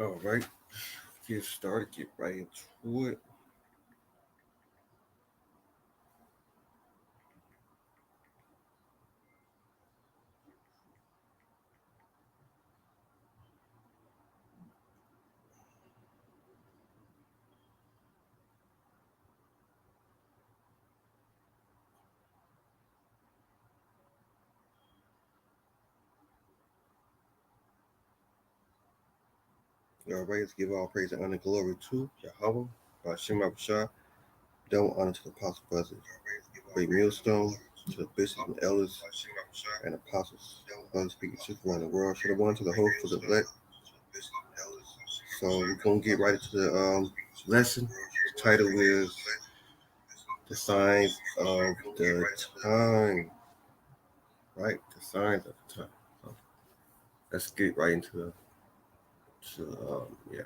All right, get started, get right into it. All right, let's give all praise and honor and glory to Yahweh, Hashem Abishai, double honor to the apostle brothers, great millstone, to the bishops and elders and apostles, brothers speaking truth around the world, to the one to the host for the elect. So we're gonna get right into the lesson. The title is the signs of the time. Right, the signs of the time. So let's get right into yeah.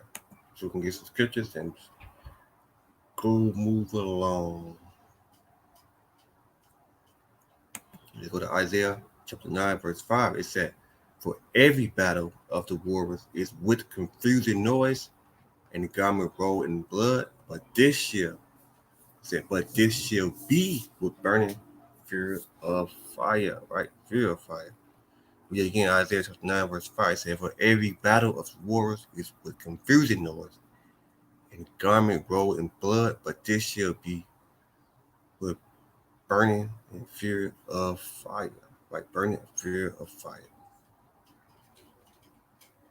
So we can get some scriptures and go move along. Let's go to Isaiah chapter 9, verse 5. It said, "For every battle of the warriors is with confusing noise and the garment rolled in blood, but this shall be with burning fear of fire." Right? Fear of fire. We again Isaiah chapter 9, verse 5 it said, "For every battle of the warriors is with confusing noise and garment rolled in blood, but this shall be with burning and fear of fire." Like burning and fear of fire.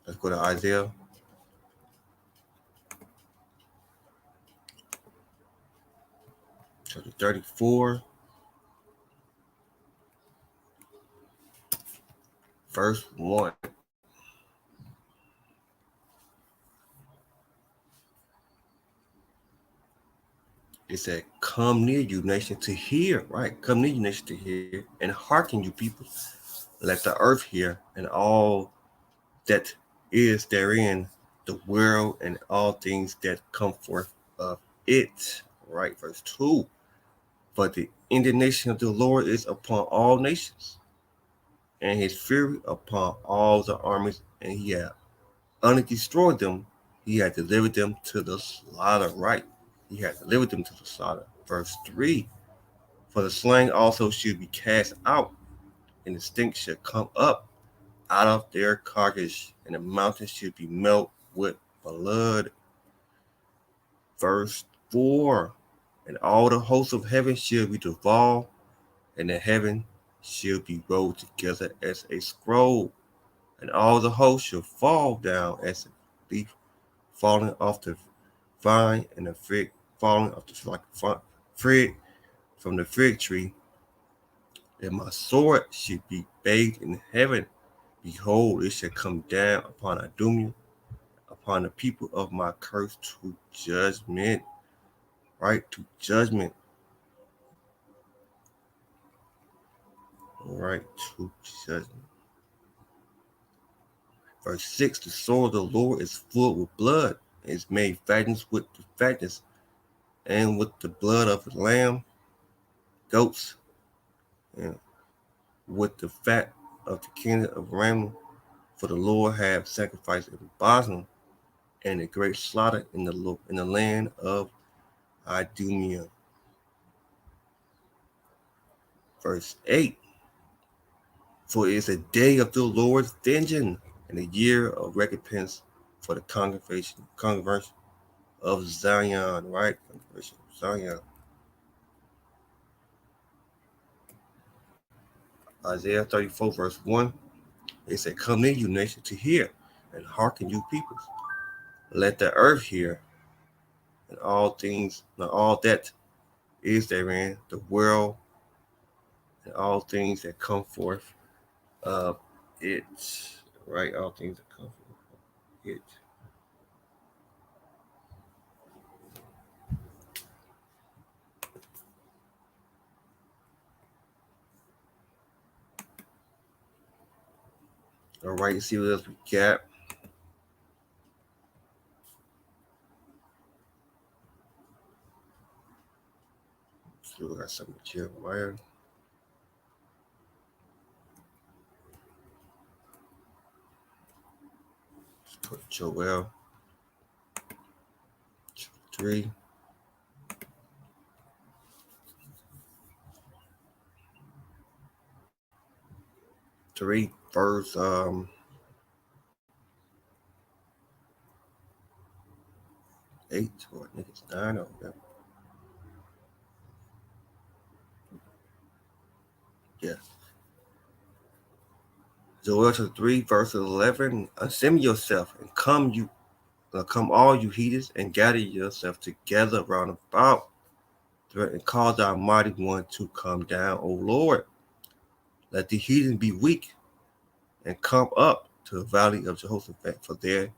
Let's go to Isaiah chapter 34, verse 1. It said, "Come near, you nation, to hear." Right? Come near, you nation, to hear, and hearken, you people. Let the earth hear, and all that is therein, the world and all things that come forth of it. Right? Verse 2. "But the indignation of the Lord is upon all nations, and his fury upon all the armies, and he hath utterly destroyed them. He had delivered them to the slaughter." Right? He had delivered them to the slaughter. Verse 3. "For the slain also should be cast out, and the stink should come up out of their carcass, and the mountains should be melted with blood." Verse 4. "And all the hosts of heaven shall be dissolved, and the heaven shall be rolled together as a scroll, and all the hosts shall fall down as a leaf falling off the vine, and the fig falling off the fig from the fig tree. And my sword should be bathed in heaven. Behold, it shall come down upon Idumea, upon the people of my curse, to judgment." Right? To judgment. Right? To judgment. Verse 6. "The sword of the Lord is full with blood, and is made fatness with the fatness, and with the blood of the lamb, goats, and with the fat of the kingdom of ram. For the Lord hath sacrificed in Bosra, and a great slaughter in the land of Idumea." Verse 8. "For it is a day of the Lord's vengeance, and a year of recompense for the conversion of Zion." Right? Conversion of Zion. Isaiah 34, verse 1. It said, "Come near, you nation, to hear, and hearken, you peoples. Let the earth hear, and all that is therein, the world, and all things that come forth of it." Right? All things that come forth of it. All right, see what else we got. So we got something with Jeremiah. Let's put Joel. 3. 3 verse 8 or I think it's 9 or whatever. Yeah. Joel chapter 3 verse 11. Assemble yourself and come all you heathens and gather yourself together round about and cause our mighty one to come down, O Lord. Let the heathen be weak and come up to the valley of Jehoshaphat, for there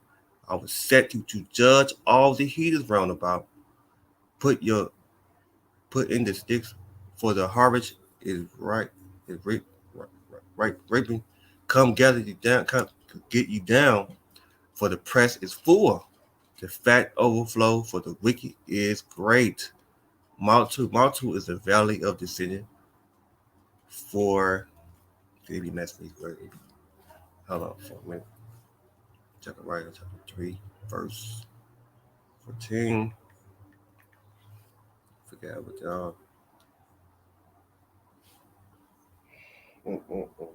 I will set you to judge all the heathens round about. Put in the sticks, for the harvest is right, is reaping. Come gather you down, come get you down, for the press is full. The fat overflow, for the wicked is great. Maltu is the valley of decision. For maybe mess me word. Hold on for a minute. Chapter 3, verse 14. Forget what y'all. Mm-mm-mm.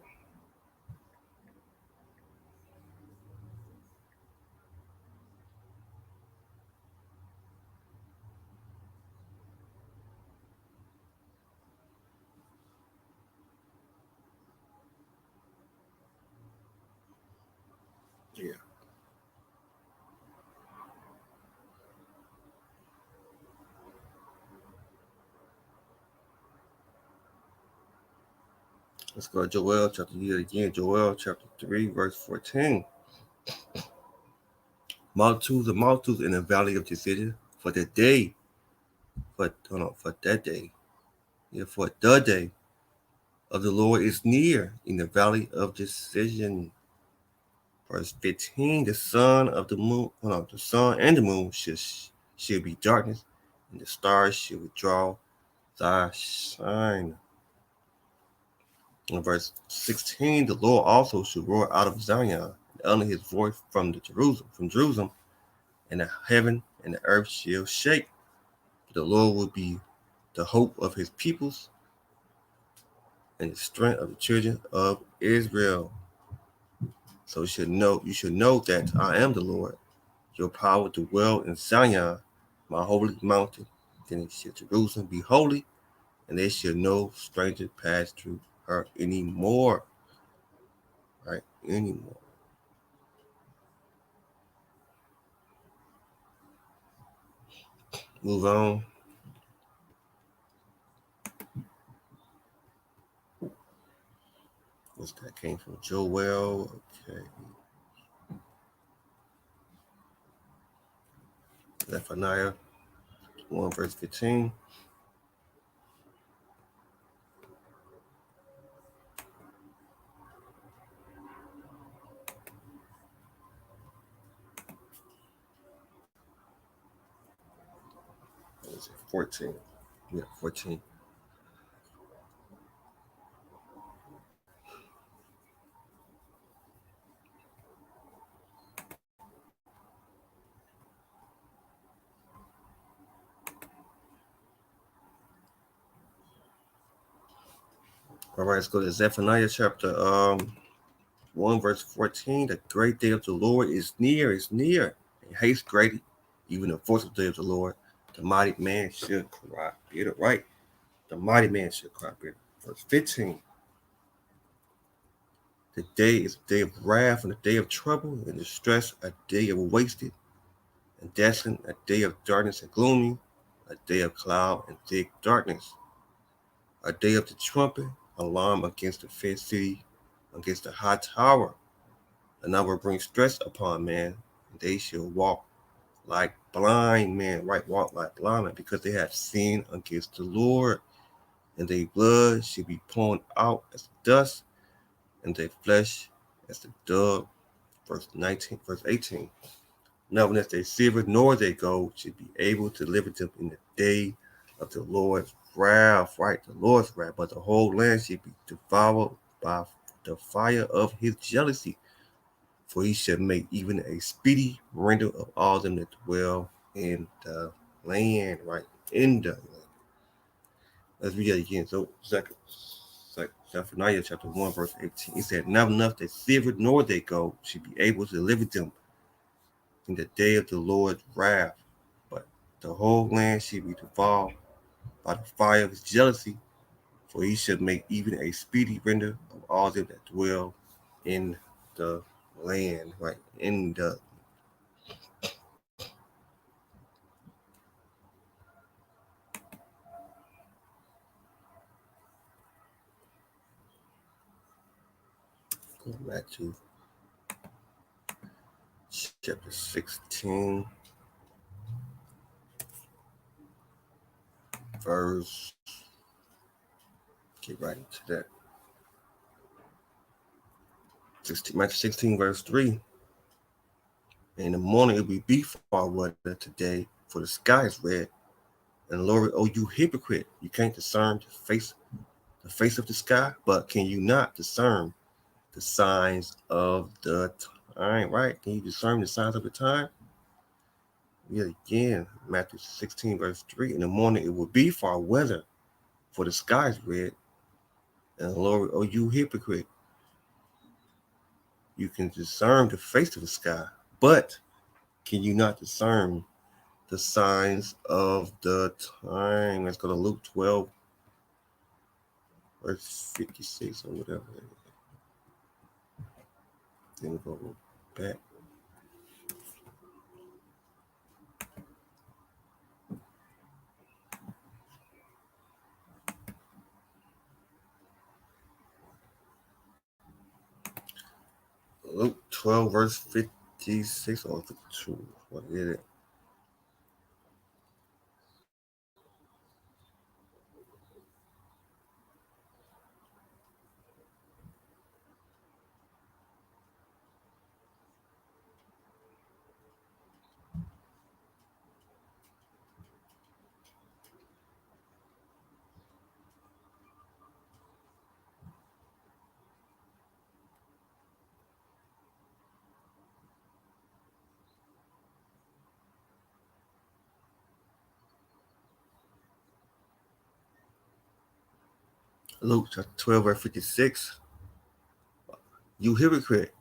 Yeah. Let's go to Joel chapter again. Joel chapter 3, verse 14. Multitudes in the valley of decision for the day, for that day, yeah, for the day of the Lord is near in the valley of decision. Verse 15, the sun and the moon should be darkness, and the stars should withdraw thy shine. In verse 16, the Lord also should roar out of Zion, and utter his voice from Jerusalem, and the heaven and the earth shall shake. The Lord will be the hope of his peoples and the strength of the children of Israel. So you should know that I am the Lord. Your power to dwell in Zion, my holy mountain. Then shall Jerusalem be holy, and there shall no stranger pass through her anymore. Right? Anymore. Move on. What's that came from Joel? Okay. Zephaniah 1 verse 15. What is it? 14. Yeah, 14. All right, let's go to Zephaniah chapter 1 verse 14. The great day of the Lord is near, and haste greatly, even the forceful day of the Lord. The mighty man should cry bitter, right? The mighty man should cry bitter. Verse 15. The day is a day of wrath and a day of trouble and distress, a day of wasted and desolate, a day of darkness and gloomy, a day of cloud and thick darkness, a day of the trumpet, alarm against the fenced city, against the high tower. And I will bring stress upon man, and they shall walk like blind men, right? Walk like blind men, because they have sinned against the Lord, and their blood shall be poured out as dust, and their flesh as the dove. Verse 19, verse 18. Nevertheless, their silver nor their gold should be able to deliver them in the day of the Lord's wrath, right? The Lord's wrath, but the whole land should be devoured by the fire of his jealousy. For he shall make even a speedy render of all them that dwell in the land, right? In the land. Let's read that again. So, Zephaniah chapter 1, verse 18. It said, not enough that silver nor that gold should be able to deliver them in the day of the Lord's wrath, but the whole land should be devoured by the fire of his jealousy, for he shall make even a speedy render of all them that dwell in the land, right? In the go back to chapter 16, verse, get right into that. 16, Matthew 16, verse 3. In the morning it will be far weather today, for the sky is red. And Lord, oh you hypocrite, you can't discern the face of the sky, but can you not discern the signs of the time, right? Can you discern the signs of the time? Yet again, Matthew 16, verse 3. In the morning it will be far weather, for the sky is red. And Lord, oh you hypocrite, you can discern the face of the sky, but can you not discern the signs of the time? Let's go to Luke 12, verse 56 or whatever. Then we'll go back. Luke 12, verse 56 or 52. What is it? Luke chapter 12, verse 56. You hypocrite,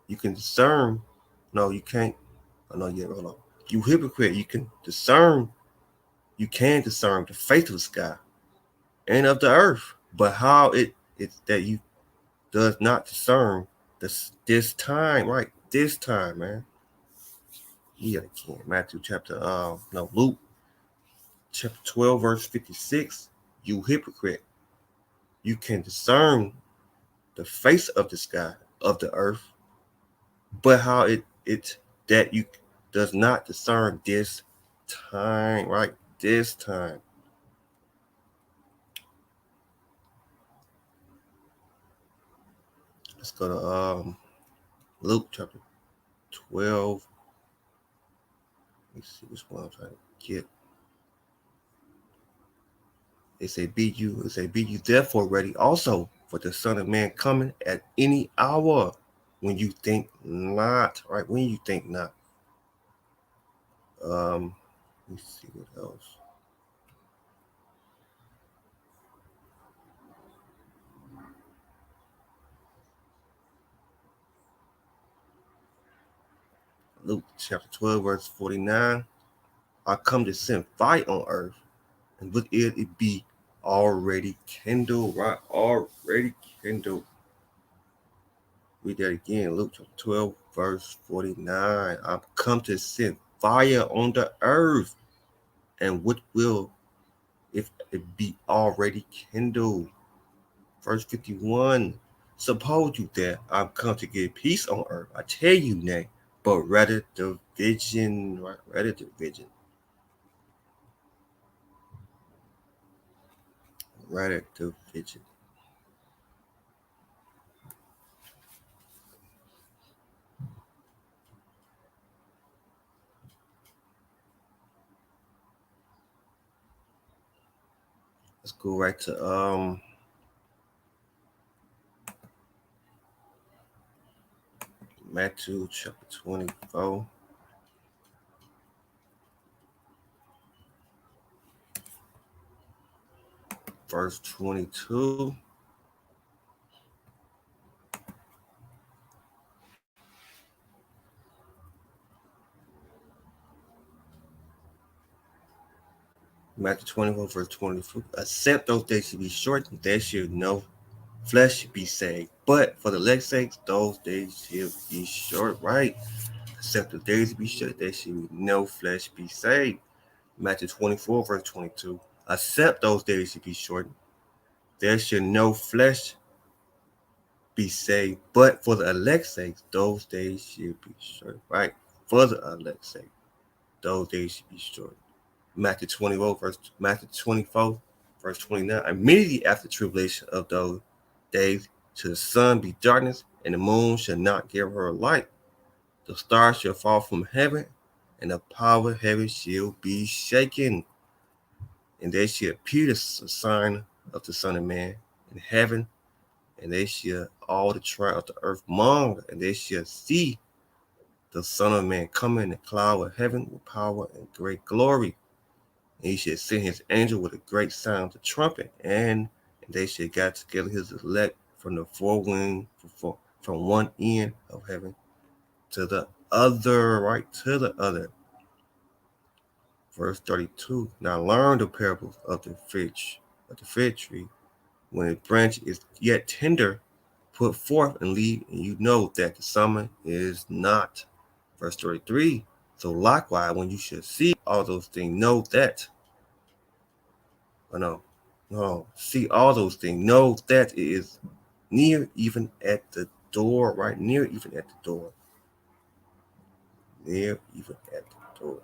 you can discern. No, you can't. Oh, no, yeah, hold on. You hypocrite, you can discern the face of the sky and of the earth, but how it's that you does not discern this time, right? This time, man. Yeah, again. Matthew chapter no, Luke chapter 12, verse 56. You hypocrite, you can discern the face of the sky, of the earth, but how it that you does not discern this time, right? This time. Let's go to Luke chapter 12. Let me see which one I'm trying to get. It say, be you therefore ready also, for the Son of Man coming at any hour when you think not, right? When you think not. Let me see what else. Luke chapter 12, verse 49. I come to send fire on earth, and with it be already kindled, right? Already kindled. Read that again. Luke chapter 12, verse 49. I've come to send fire on the earth, and what will if it be already kindled? Verse 51. Suppose you that I've come to give peace on earth. I tell you nay, but rather division, right? Rather division. Rather division. Let's go right to Matthew chapter 24. verse 22. Matthew 24, verse 24. Except those days should be shortened, there should no flesh be saved. But for the elect's sake, those days should be short, right? Except the days be short, there should be no flesh be saved. Matthew 24, verse 22. Except those days should be shortened, there should no flesh be saved. But for the elect's sake, those days should be short, right? For the elect's sake, those days should be short. Matthew 24, verse 29. Immediately after the tribulation of those days, shall the sun be darkness, and the moon shall not give her light. The stars shall fall from heaven, and the power of heaven shall be shaken. And there shall appear the sign of the Son of Man in heaven, and they shall all the tribe of the earth mourn, and they shall see the Son of Man coming in the cloud of heaven with power and great glory. And he should send his angel with a great sound of the trumpet, and they should gather together his elect from the four winds, from one end of heaven to the other, right to the other. Verse 32. Now learn the parables of the fig tree. When its branch is yet tender, put forth and leave, and you know that the summer is not. Verse 33. So likewise, when you shall see all those things, know that see all those things. Know that it is near, even at the door, right? Near, even at the door. Near, even at the door.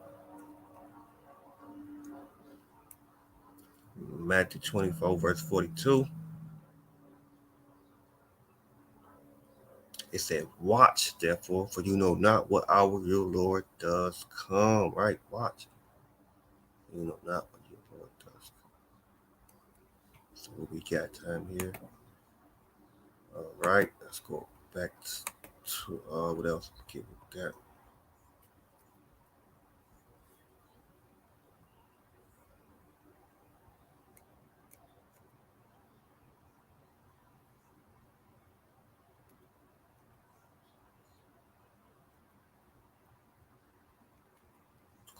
Matthew 24, verse 42. It said, watch, therefore, for you know not what hour your Lord does come, right? Watch. You know not what your Lord does come. So what we got time here. All right, let's go back to what else? Okay, we got.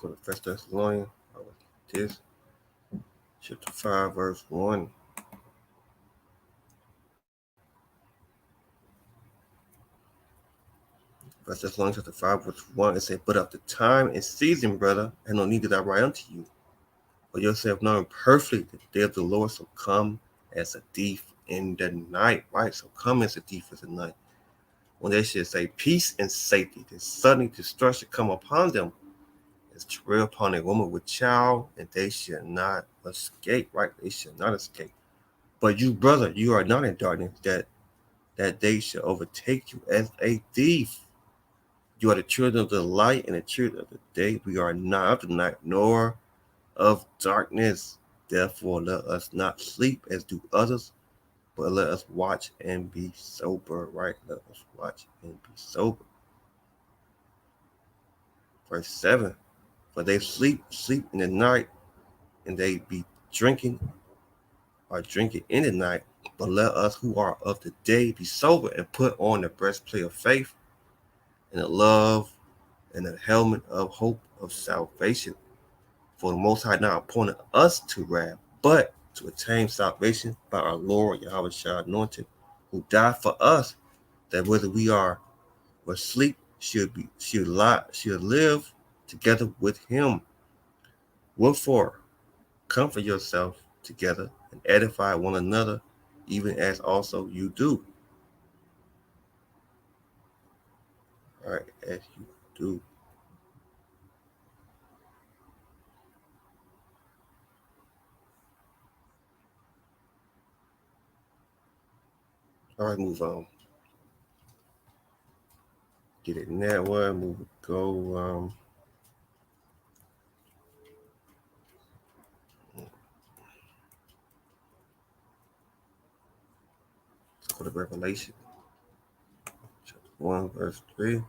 Go to First Thessalonians. This chapter 5, verse 1. First Thessalonians chapter 5, verse 1. It said, but of the time and season, brother, and no need that I write unto you. For yourself knowing perfectly that the day of the Lord shall come as a thief in the night. Right? So come as a thief in the night. When they should say peace and safety, then suddenly destruction come upon them. As trail upon a woman with child, and they shall not escape. Right? They shall not escape. But you, brother, you are not in darkness, that day shall overtake you as a thief. You are the children of the light and the children of the day. We are not of the night, nor of darkness. Therefore, let us not sleep as do others, but let us watch and be sober. Right? Let us watch and be sober. Verse 7. For they sleep in the night, and they be drinking in the night. But let us who are of the day be sober and put on the breastplate of faith and the love and the helmet of hope of salvation. For the Most High not appointed us to wrath, but to attain salvation by our Lord Yahweh Shah anointed, who died for us, that whether we are or asleep, should live together with him. Wherefore, comfort yourself together and edify one another, even as also you do. All right, as you do. All right, move on. Get it in that one. Move it. Go. Let's go to Revelation, chapter 1, verse 3.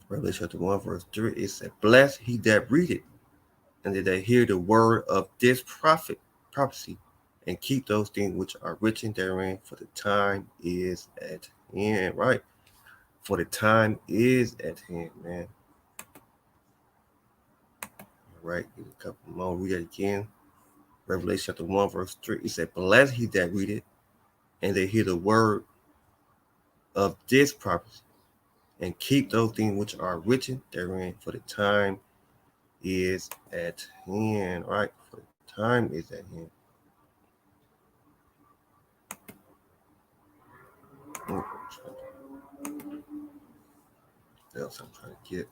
Revelation chapter 1, verse 3. It said, blessed he that readeth and that they hear the word of this prophecy, and keep those things which are written therein, for the time is at hand. Right? For the time is at hand, man. All right, give a couple more. Read it again. Revelation chapter 1, verse 3. It said, blessed he that read it, and they hear the word of this prophecy, and keep those things which are written therein, for the time is at hand. Right? For the time is at hand. What else I'm trying to get?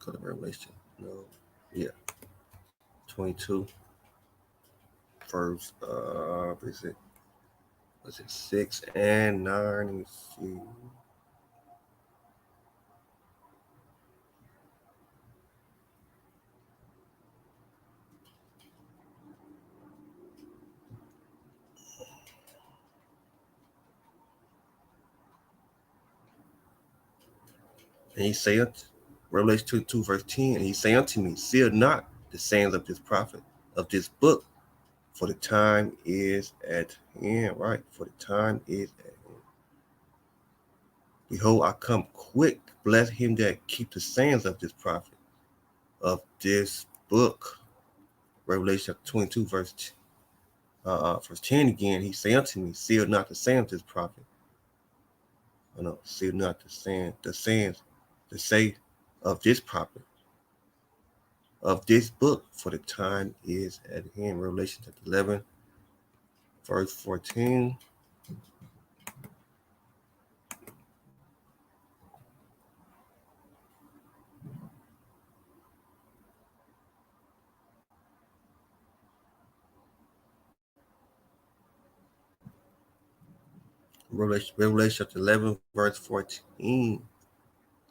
Go to Revelation. No. Yeah. 22. Verse is it? Was it 6 and 9? Let me see. And he saith, Revelation 2, verse 10, and he say unto me, seal not the sayings of this prophet, of this book, for the time is at hand. Right? For the time is at hand. Behold, I come quick. Bless him that keep the sayings of this prophet, of this book. Revelation 22, verse 10 again. He say unto me, seal not the sayings of this prophet. Oh no, seal not the sayings, the say of this prophet, of this book, for the time is at hand. Revelation chapter 11, verse 14. Revelation chapter 11, verse 14.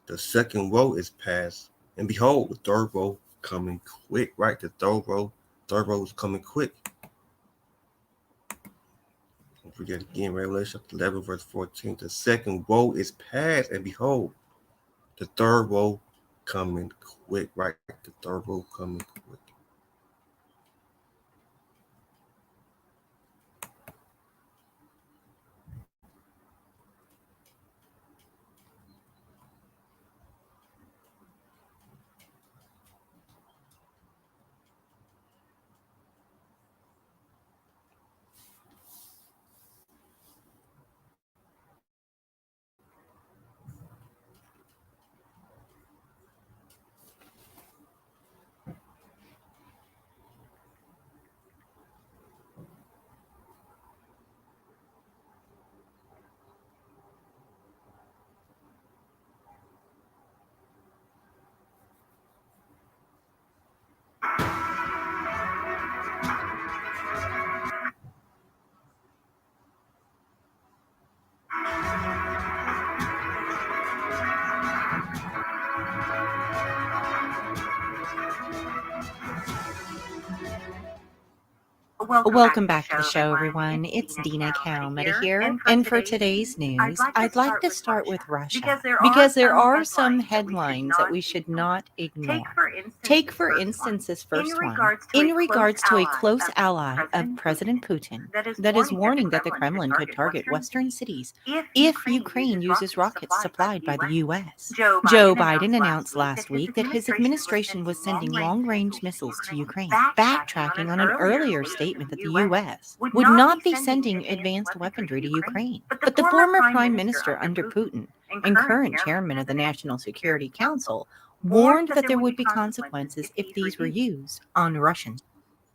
The second woe is past, and behold, the third woe coming quick. Right? The third woe is coming quick. Don't forget again, Revelation chapter 11, verse 14. The second woe is past, and behold, the third woe coming quick. Right? The third woe coming quick. Welcome back to the show, everyone. It's Dina Calmetta here. And for today's news, I'd like to start with Russia because there are some headlines that we should not ignore. Take, for instance, this first one. In regards to a close ally of President Putin that is warning that the Kremlin could target Western cities if Ukraine uses rockets supplied by the U.S. Joe Biden announced last week that his administration was sending long-range missiles to Ukraine, backtracking on an earlier statement that the U.S. would not be sending advanced weaponry to Ukraine. But the former prime minister under Putin and current chairman of the National Security Council warned that there would be consequences if these were used on Russian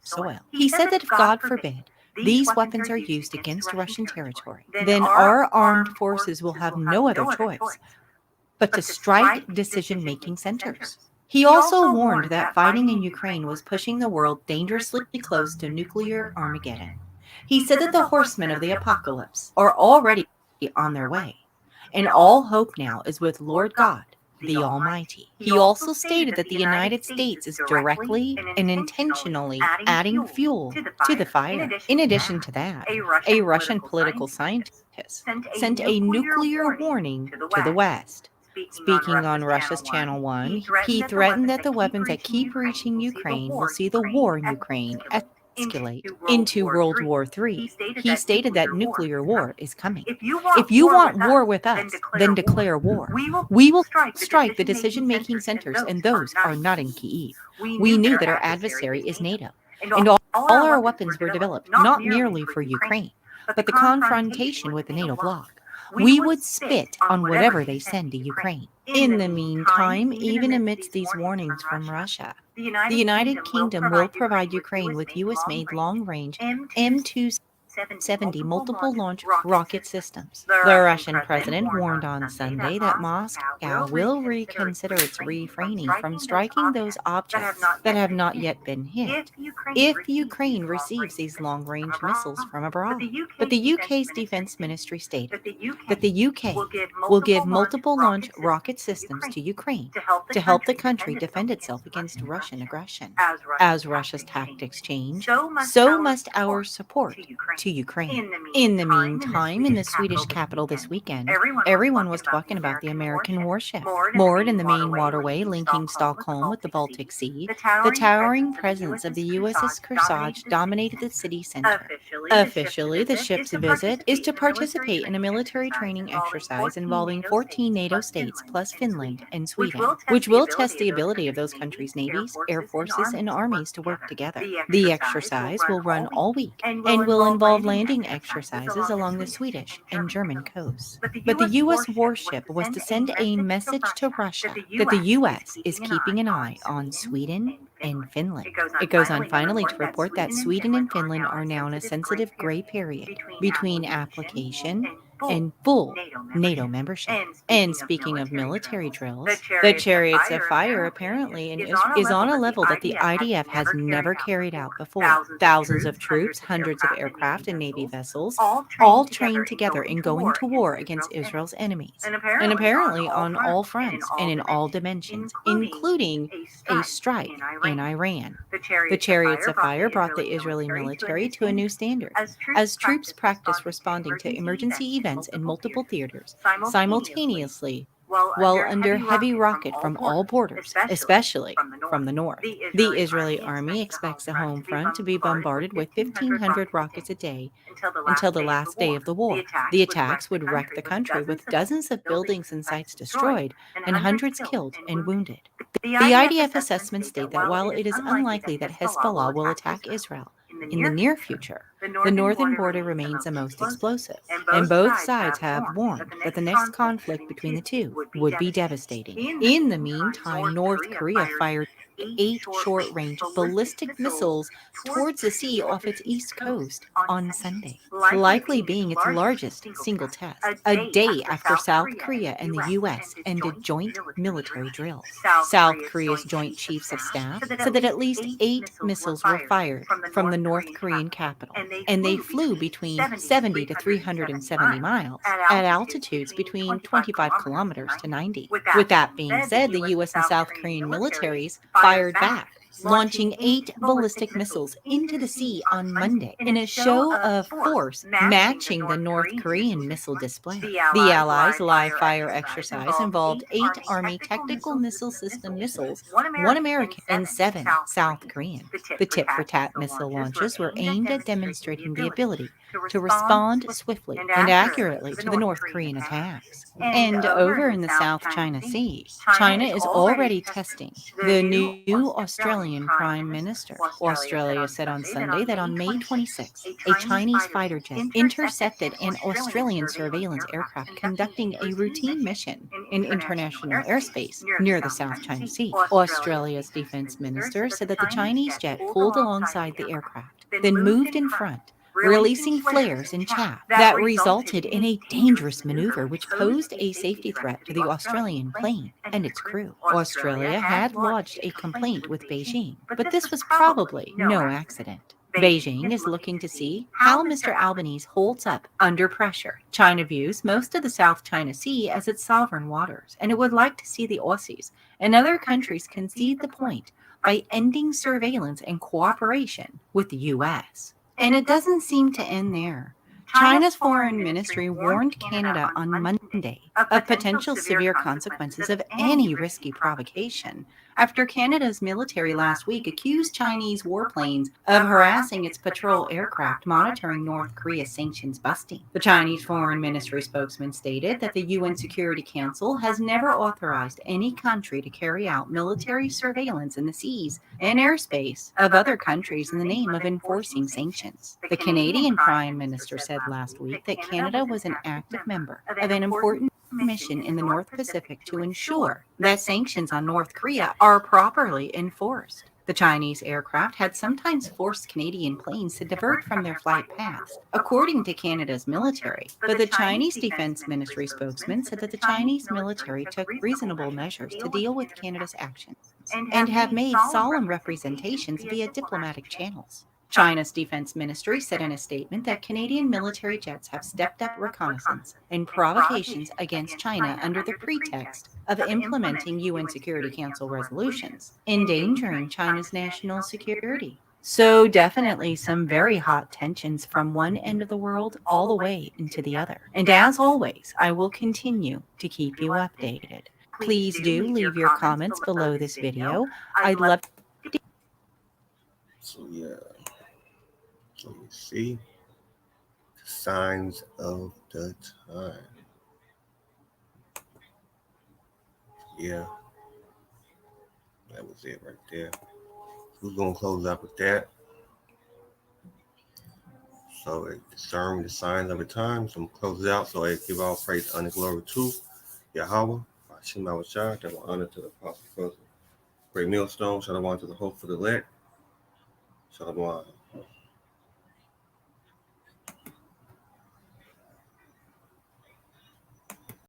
soil. He said that if, God forbid, these weapons are used against Russian territory, then our armed forces will have no other choice but to strike decision-making centers. He also warned that fighting in Ukraine was pushing the world dangerously close to nuclear Armageddon. He said that the horsemen of the apocalypse are already on their way, and all hope now is with Lord God, the Almighty. He also stated that the United States is directly and intentionally adding fuel to the fire. In addition to that, a Russian political scientist sent a nuclear warning to the West. Speaking on Russia's Channel 1, he threatened that the weapons that keep reaching Ukraine will see the war in Ukraine escalate into World War III. He stated that nuclear war is coming. If you want war with us, then declare war. We will strike the decision-making centers, and those are not in Kyiv. We knew that our adversary is NATO, and all our weapons were developed not merely for Ukraine, but the confrontation with the NATO bloc. We would spit on whatever they send to Ukraine. In the meantime, even amidst these warnings from Russia, the United Kingdom will provide Ukraine with U.S.-made long-range M270 multiple launch rocket systems. The Russian president warned on Sunday that Moscow will reconsider its refraining from striking those objects that have not yet been hit if Ukraine receives these long-range missiles from abroad. But the UK's defense ministry stated that the UK will give multiple launch rocket systems to Ukraine to help the country defend itself against Russian aggression. As Russia's tactics change, so must our support to Ukraine. In the meantime, in the Swedish capital this weekend, everyone was talking about the American warship. Moored in the main waterway linking Stockholm with the Baltic Sea, the towering presence of the USS Kearsarge dominated the city center. Officially, the ship's visit is to participate in a military training exercise involving 14 NATO states plus Finland and Sweden, which will test the ability of those countries' navies, air forces, and armies to work together. The exercise will run all week and will involve landing exercises along the Swedish and German coasts. But the U.S. warship was to send a message to Russia that the U.S. is keeping an eye on Sweden and Finland. It goes on finally to report that Sweden and Finland are now in a sensitive gray period between application and full NATO membership. And speaking of military drills, the Chariots of Fire apparently is on a level that the IDF has never carried out before. Thousands of troops, hundreds of aircraft and Navy vessels, all trained together in going to war against Israel's enemies. And apparently on all fronts and in all dimensions, including a strike in Iran. The Chariots of Fire brought the Israeli military to a new standard as troops practice responding to emergency events in multiple theaters simultaneously while under heavy rocket from all borders, especially from the north. The Israeli army expects the home front to be bombarded with 1,500 rockets a day until the last day of the war. The attacks would wreck the country with dozens of buildings and sites destroyed and hundreds killed and wounded. The IDF assessments state that while it is unlikely that Hezbollah will attack Israel in the near future, the northern border remains the most explosive, and both sides have warned that the next conflict between the two would be devastating. In the meantime, North Korea fired 8 short-range ballistic missiles towards the sea off its east coast on Sunday, likely being its largest single test, a day after South Korea and the U.S. ended joint military drills. South Korea's Joint Chiefs of Staff said that at least 8 missiles were fired from the North Korean capital, and they flew between 70 to 370 miles at altitudes between 25 kilometers to 90. With that being said, the U.S. and South Korean militaries fired back, launching 8 ballistic missiles into the sea on Monday in a show of force matching the North Korean missile display. The Allies' live-fire exercise involved 8 Army tactical missile system missiles, 1 American and 7 South Korean. The tit-for-tat missile launches were aimed at demonstrating the ability to respond swiftly and accurately to the North Korean attacks. And over in the South China Sea, China is already testing the new Australian Prime Minister. Australia said on Sunday that on May 26, a Chinese fighter jet intercepted an Australian surveillance aircraft conducting a routine mission in international airspace near the South China Sea. Australia's defense minister said that the Chinese jet pulled alongside the aircraft, then moved in front, releasing flares and chaff that resulted in a dangerous maneuver which posed a safety threat to the Australian plane and its crew. Australia had lodged a complaint with Beijing, but this was probably no accident. Beijing is looking to see how Mr. Albanese holds up under pressure. China views most of the South China Sea as its sovereign waters, and it would like to see the Aussies and other countries concede the point by ending surveillance and cooperation with the U.S. And it doesn't seem to end there. China's foreign ministry warned Canada on Monday of potential severe consequences of any risky provocation after Canada's military last week accused Chinese warplanes of harassing its patrol aircraft monitoring North Korea's sanctions busting. The Chinese Foreign Ministry spokesman stated that the UN Security Council has never authorized any country to carry out military surveillance in the seas and airspace of other countries in the name of enforcing sanctions. The Canadian Prime Minister said last week that Canada was an active member of an important mission in the North Pacific to ensure that sanctions on North Korea are properly enforced. The Chinese aircraft had sometimes forced Canadian planes to divert from their flight paths, according to Canada's military. But the Chinese Defense Ministry spokesman said that the Chinese military took reasonable measures to deal with Canada's actions and have made solemn representations via diplomatic channels. China's defense ministry said in a statement that Canadian military jets have stepped up reconnaissance and provocations against China under the pretext of implementing UN Security Council resolutions, endangering China's national security. So, definitely some very hot tensions from one end of the world all the way into the other. And as always, I will continue to keep you updated. Please do leave your comments below this video. I'd love to. So yeah, so you see the signs of the time. Yeah, that was it right there. We're gonna close out with that. So it discern the signs of the time. So I'm gonna close it out. So I give all praise, honor, glory to Yahweh. Hashem Awashah, that will honor to the apostle, cousin. Great millstone, shalom to the hope for the elect. Shalom.